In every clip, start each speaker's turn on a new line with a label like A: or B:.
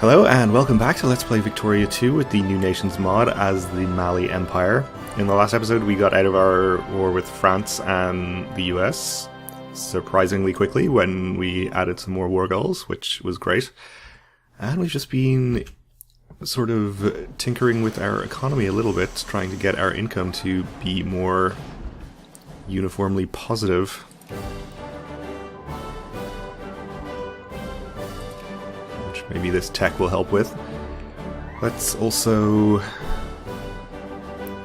A: Hello and welcome back to Let's Play Victoria 2 with the New Nations mod as the Mali Empire. In the last episode we got out of our war with France and the US surprisingly quickly when we added some more war goals, which was great. And we've just been sort of tinkering with our economy a little bit, trying to get our income to be more uniformly positive. Maybe this tech will help with. Let's also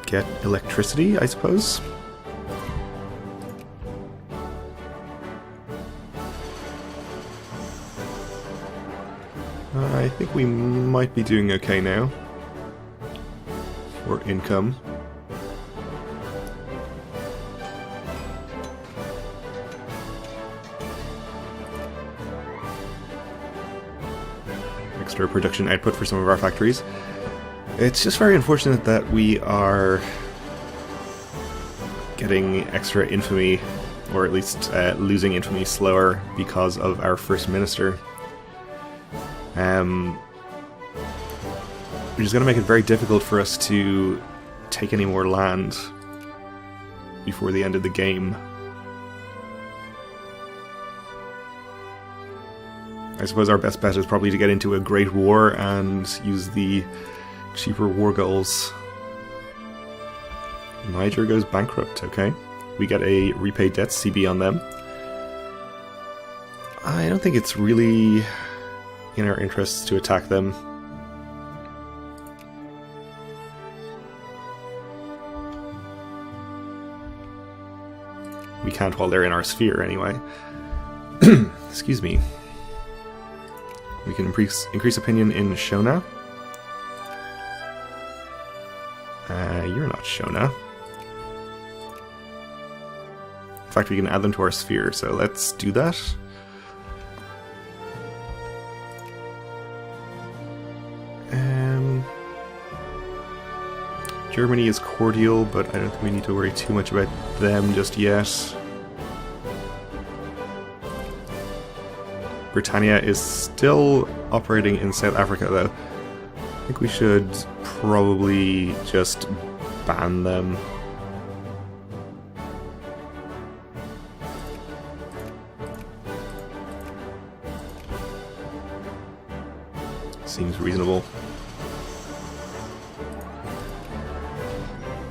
A: get electricity, I suppose. I think we might be doing okay now for income. Extra production output for some of our factories. It's just very unfortunate that we are getting extra infamy, or at least losing infamy slower because of our First Minister. Which is going to make it very difficult for us to take any more land before the end of the game. I suppose our best bet is probably to get into a great war and use the cheaper war goals. Niger goes bankrupt, okay. We get a repay debts CB on them. I don't think it's really in our interests to attack them. We can't while they're in our sphere anyway. Excuse me. We can increase opinion in Shona. You're not Shona. In fact, we can add them to our sphere, so let's do that. Germany is cordial, but I don't think we need to worry too much about them just yet. Britannia is still operating in South Africa, though. I think we should probably just ban them. Seems reasonable.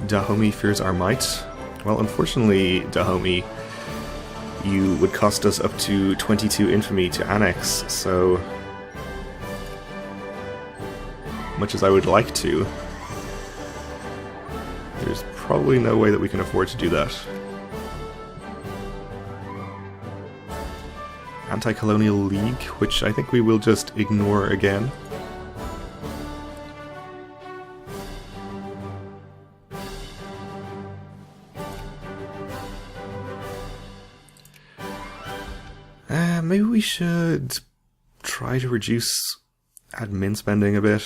A: Dahomey fears our might. Well, unfortunately, Dahomey, you would cost us up to 22 infamy to annex, so much as I would like to, there's probably no way that we can afford to do that. Anti-Colonial League, which I think we will just ignore again. Maybe we should try to reduce admin spending a bit.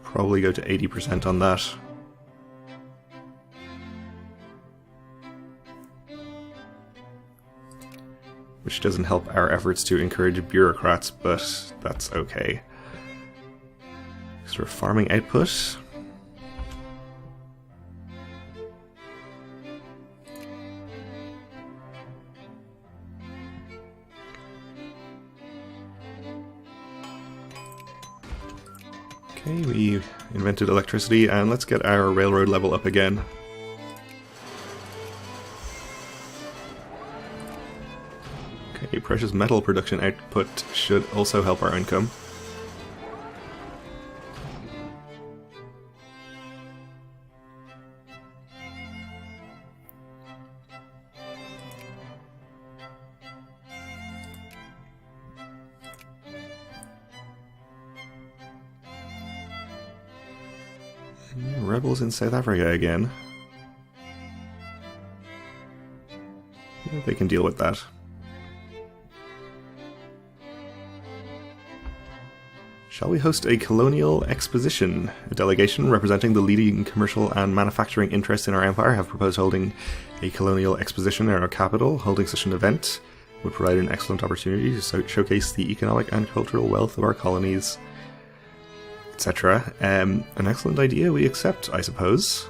A: Probably go to 80% on that. Which doesn't help our efforts to encourage bureaucrats, but that's okay. Sort of farming output. Okay, we invented electricity, and let's get our railroad level up again. Okay, precious metal production output should also help our income. Rebels in South Africa again. Yeah, they can deal with that. Shall we host a colonial exposition? A delegation representing the leading commercial and manufacturing interests in our empire have proposed holding a colonial exposition in our capital. Holding such an event would provide an excellent opportunity to showcase the economic and cultural wealth of our colonies, etc. An excellent idea, we accept, I suppose.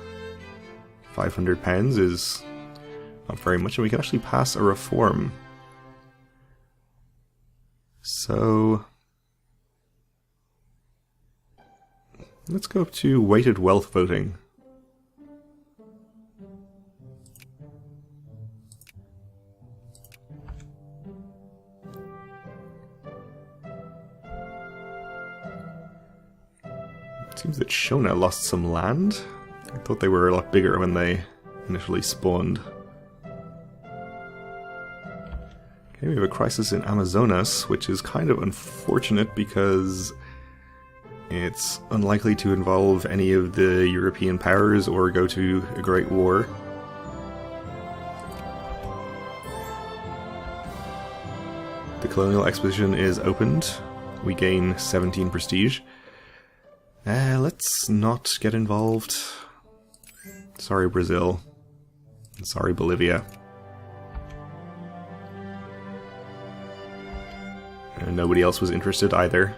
A: £500 is not very much, and we can actually pass a reform. So let's go up to weighted wealth voting. It seems that Shona lost some land. I thought they were a lot bigger when they initially spawned. Okay, we have a crisis in Amazonas, which is kind of unfortunate because it's unlikely to involve any of the European powers or go to a great war. The colonial exposition is opened. We gain 17 prestige. Let's not get involved. Sorry, Brazil. Sorry, Bolivia. And nobody else was interested either.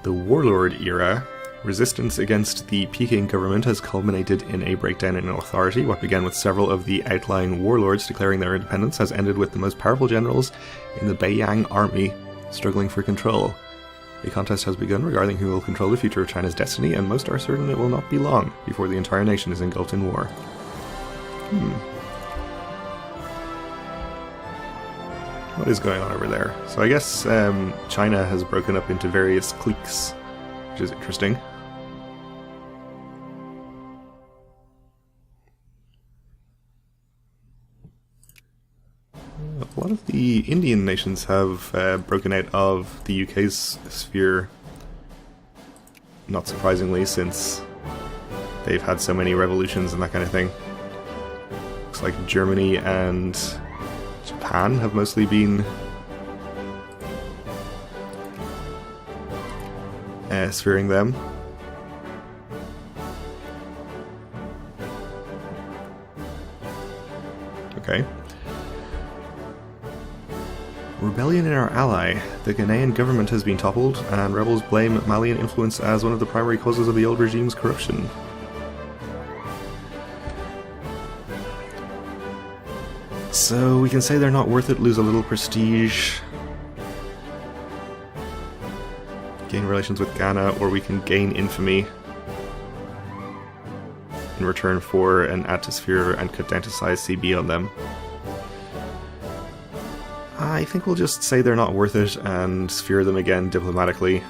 A: The warlord era. Resistance against the Peking government has culminated in a breakdown in authority. What began with several of the outlying warlords declaring their independence has ended with the most powerful generals in the Beiyang army struggling for control. A contest has begun regarding who will control the future of China's destiny, and most are certain it will not be long before the entire nation is engulfed in war. What is going on over there? So I guess China has broken up into various cliques, which is interesting. A lot of the Indian nations have broken out of the UK's sphere, not surprisingly, since they've had so many revolutions and that kind of thing. Looks like Germany and Japan have mostly been sphering them. Okay. Rebellion in our ally. The Ghanaian government has been toppled, and rebels blame Malian influence as one of the primary causes of the old regime's corruption. So we can say they're not worth it, lose a little prestige, gain relations with Ghana, or we can gain infamy in return for an add to sphere and cut down to size CB on them. I think we'll just say they're not worth it and sphere them again diplomatically.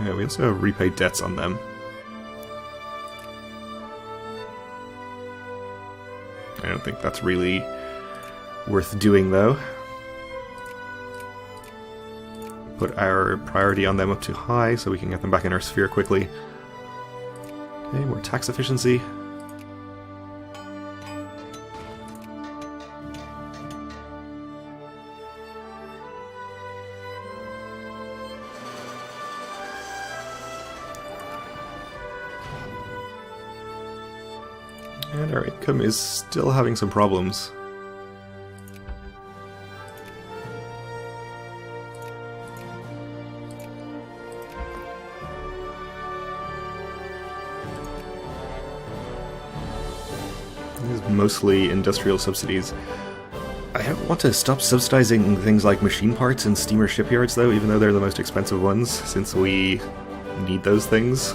A: Yeah, we also have repaid debts on them. I don't think that's really worth doing, though. Put our priority on them up to high so we can get them back in our sphere quickly. Okay, more tax efficiency. And our income is still having some problems. Mostly industrial subsidies. I don't want to stop subsidizing things like machine parts and steamer shipyards, though, even though they're the most expensive ones, since we need those things.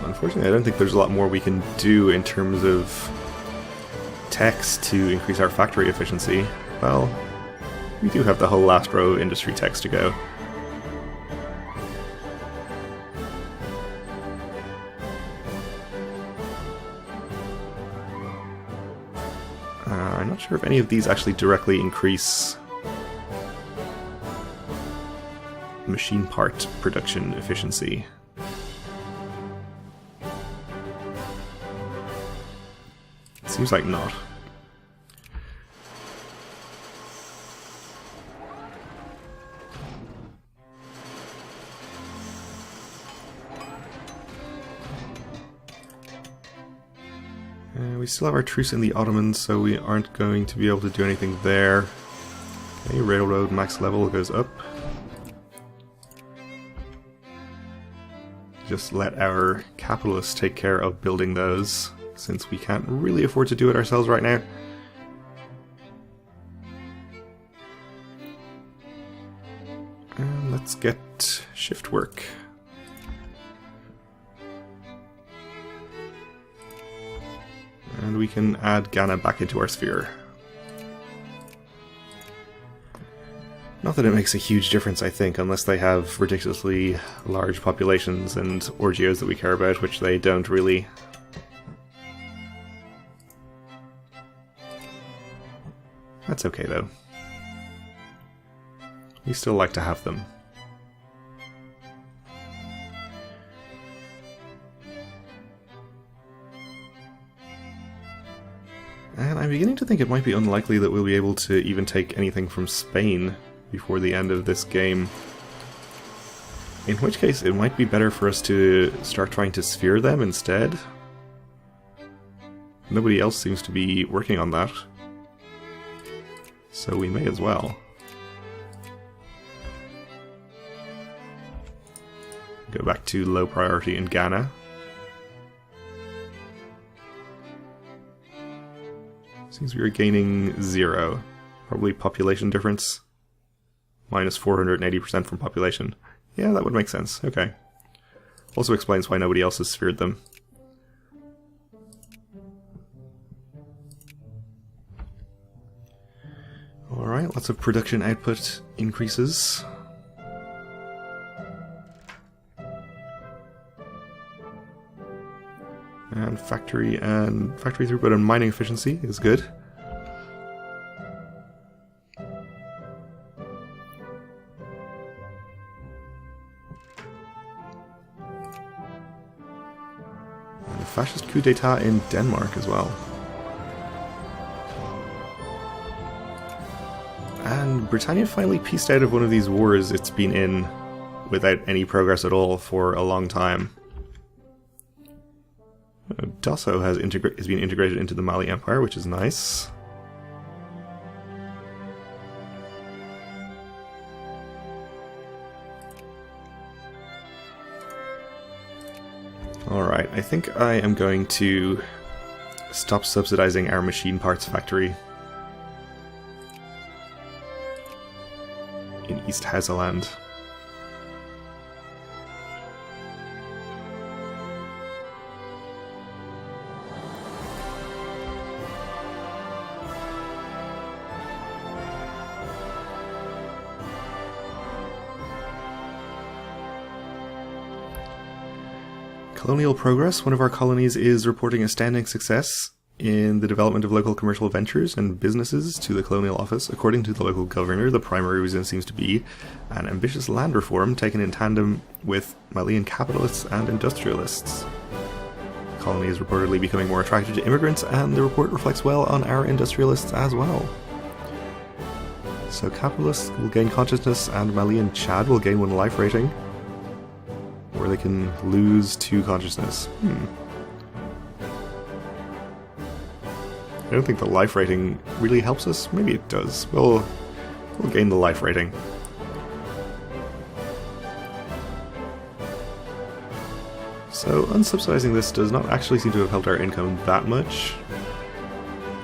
A: Unfortunately, I don't think there's a lot more we can do in terms of techs to increase our factory efficiency. Well, we do have the whole last row of industry techs to go. I'm not sure if any of these actually directly increase machine part production efficiency. Seems like not. We still have our truce in the Ottomans, so we aren't going to be able to do anything there. Okay, railroad max level goes up. Just let our capitalists take care of building those, since we can't really afford to do it ourselves right now. And let's get shift work. And we can add Ghana back into our sphere. Not that it makes a huge difference, I think, unless they have ridiculously large populations and orgios that we care about, which they don't really. That's okay, though. We still like to have them. And I'm beginning to think it might be unlikely that we'll be able to even take anything from Spain before the end of this game. In which case, it might be better for us to start trying to sphere them instead. Nobody else seems to be working on that. So we may as well. Go back to low priority in Ghana. Seems we are gaining 0. Probably population difference. Minus 480% from population. Yeah, that would make sense. Okay. Also explains why nobody else has sphered them. Alright, lots of production output increases. And factory throughput and mining efficiency is good. And a fascist coup d'etat in Denmark as well. And Britannia finally pieced out of one of these wars it's been in without any progress at all for a long time. Dosso has been integrated into the Mali Empire, which is nice. Alright, I think I am going to stop subsidizing our machine parts factory in East Hausaland. Colonial progress. One of our colonies is reporting a standing success in the development of local commercial ventures and businesses to the colonial office. According to the local governor, the primary reason seems to be an ambitious land reform taken in tandem with Malian capitalists and industrialists. The colony is reportedly becoming more attractive to immigrants, and the report reflects well on our industrialists as well. So capitalists will gain consciousness, and Malian Chad will gain 1 life rating. Or they can lose 2 consciousness. I don't think the life rating really helps us. Maybe it does. We'll gain the life rating. So unsubsidizing this does not actually seem to have helped our income that much.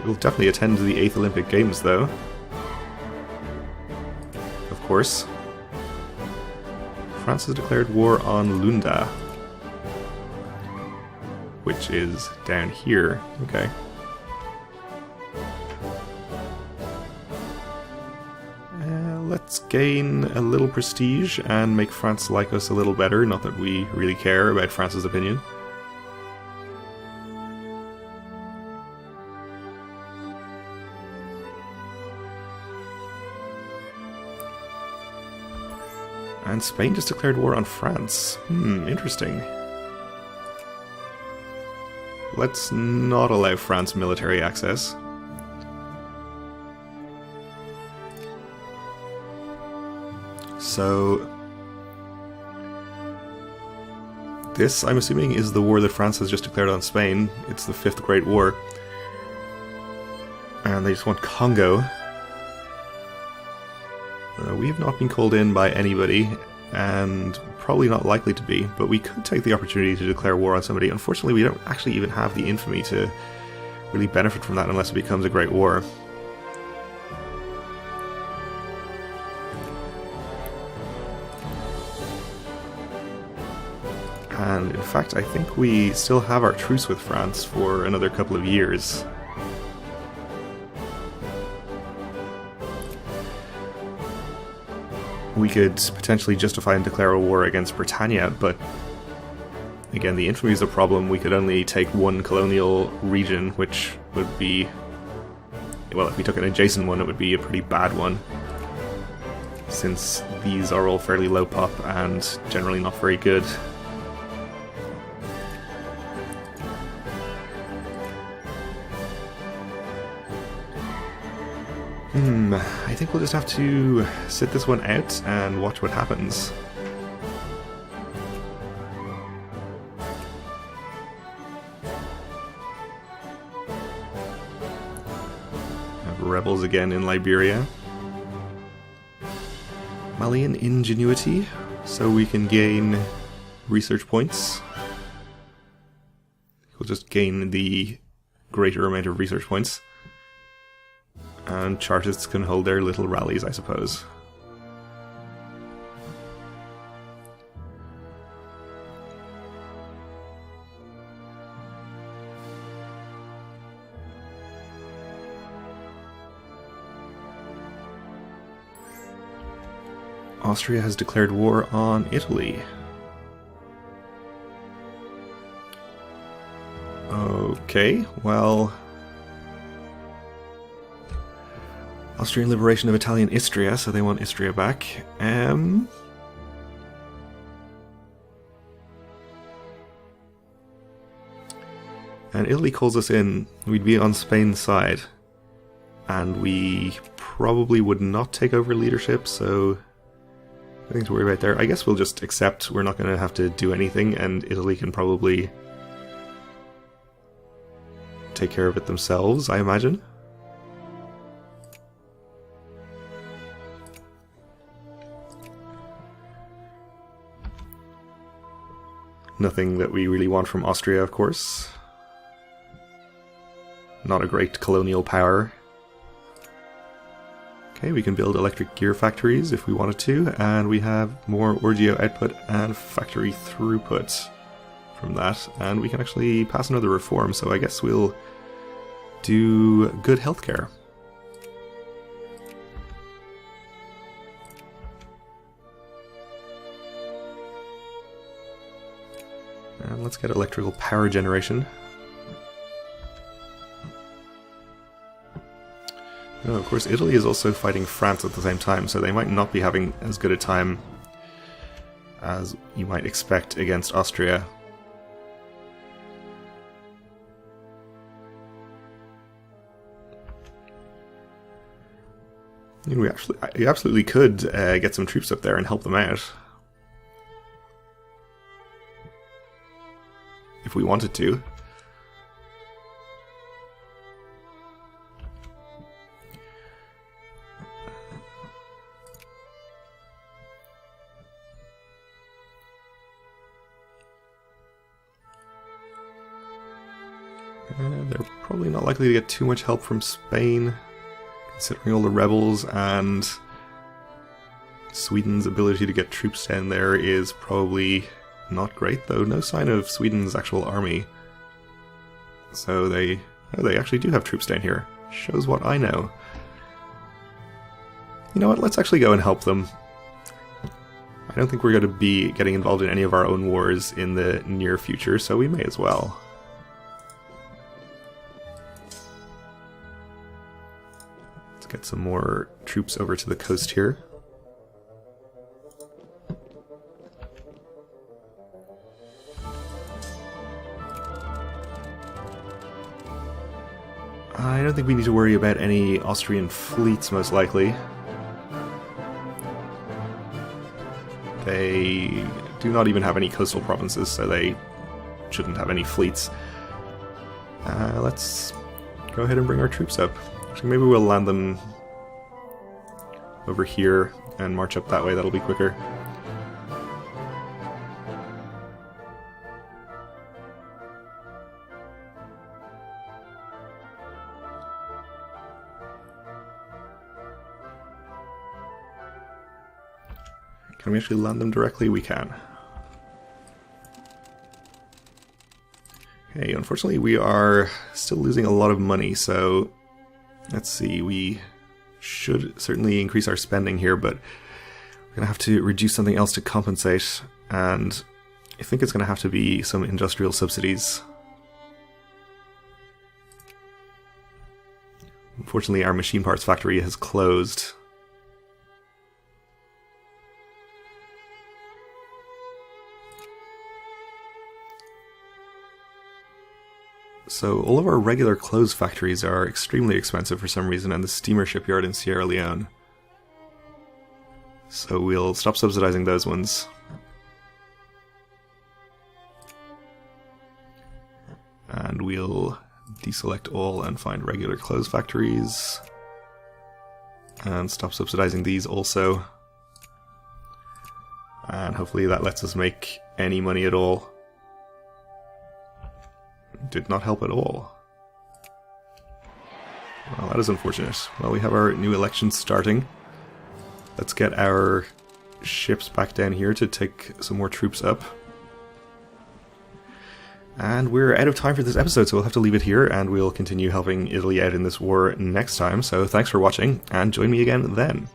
A: We'll definitely attend the 8th Olympic Games though. Of course. France has declared war on Lunda, which is down here. Okay. Let's gain a little prestige and make France like us a little better. Not that we really care about France's opinion. And Spain just declared war on France. Interesting. Let's not allow France military access. So this, I'm assuming, is the war that France has just declared on Spain. It's the Fifth Great War. And they just want Congo. We have not been called in by anybody, and probably not likely to be, but we could take the opportunity to declare war on somebody. Unfortunately, we don't actually even have the infamy to really benefit from that unless it becomes a great war. And in fact, I think we still have our truce with France for another couple of years. We could potentially justify and declare a war against Britannia, but again, the infamy is a problem. We could only take one colonial region, which would be, well, if we took an adjacent one, it would be a pretty bad one, since these are all fairly low pop and generally not very good. I think we'll just have to sit this one out and watch what happens. Have rebels again in Liberia. Malian ingenuity, so we can gain research points. We'll just gain the greater amount of research points. And Chartists can hold their little rallies, I suppose. Austria has declared war on Italy. Okay, well... Austrian liberation of Italian Istria, so they want Istria back. And Italy calls us in. We'd be on Spain's side. And we probably would not take over leadership, so nothing to worry about there. I guess we'll just accept we're not going to have to do anything, and Italy can probably take care of it themselves, I imagine. Nothing that we really want from Austria, of course. Not a great colonial power. Okay, we can build electric gear factories if we wanted to, and we have more Orgeo output and factory throughput from that, and we can actually pass another reform, so I guess we'll do good healthcare. And let's get electrical power generation. Oh, of course, Italy is also fighting France at the same time, so they might not be having as good a time as you might expect against Austria. We absolutely could get some troops up there and help them out. If we wanted to. They're probably not likely to get too much help from Spain, considering all the rebels, and Sweden's ability to get troops down there is probably not great, though no sign of Sweden's actual army. So they actually do have troops down here. Shows what I know. You know what, let's actually go and help them. I don't think we're going to be getting involved in any of our own wars in the near future, so we may as well. Let's get some more troops over to the coast here. I don't think we need to worry about any Austrian fleets, most likely. They do not even have any coastal provinces, so they shouldn't have any fleets. Let's go ahead and bring our troops up. Actually, maybe we'll land them over here and march up that way. That'll be quicker. Can we actually land them directly? We can. Okay, unfortunately we are still losing a lot of money, so let's see, we should certainly increase our spending here, but we're going to have to reduce something else to compensate, and I think it's going to have to be some industrial subsidies. Unfortunately, our machine parts factory has closed. So all of our regular clothes factories are extremely expensive for some reason, and the steamer shipyard in Sierra Leone. So we'll stop subsidizing those ones. And we'll deselect all and find regular clothes factories. And stop subsidizing these also. And hopefully that lets us make any money at all. Did not help at all. Well, that is unfortunate. Well, we have our new elections starting. Let's get our ships back down here to take some more troops up. And we're out of time for this episode, so we'll have to leave it here, and we'll continue helping Italy out in this war next time. So thanks for watching, and join me again then.